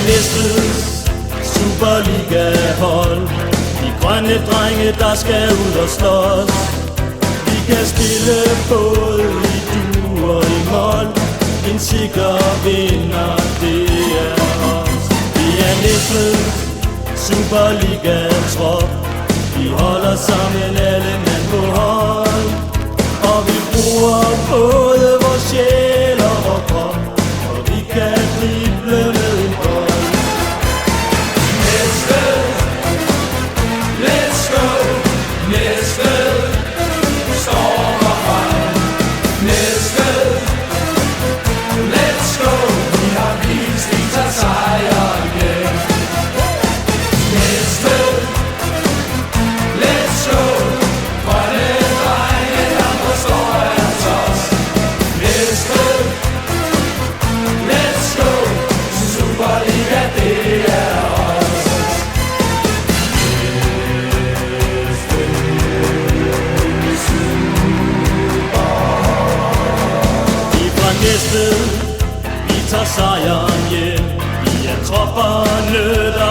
Næstveds Superliga-hold. De grønne drenge, der skal ud og slås. Vi kan spille både i dur og i mål. En sikker vinder, det er os. Vi er Næstveds Superliga-trop. Vi holder sammen alle mand på hold. Og vi bruger både vores sjæl og vores krop. Og vi kan drible med en bold. Næstved, let's go. Næstved, stormer frem. Næstved, let's go. Vi har vist, vi tager sejren hjem. Næstved, let's go. Grønne drenge, der forstår af os. Næstved, let's go. Superliga, det er os. Vi er fra Næstved, vi tager sejren hjem. Vi er tropperne, der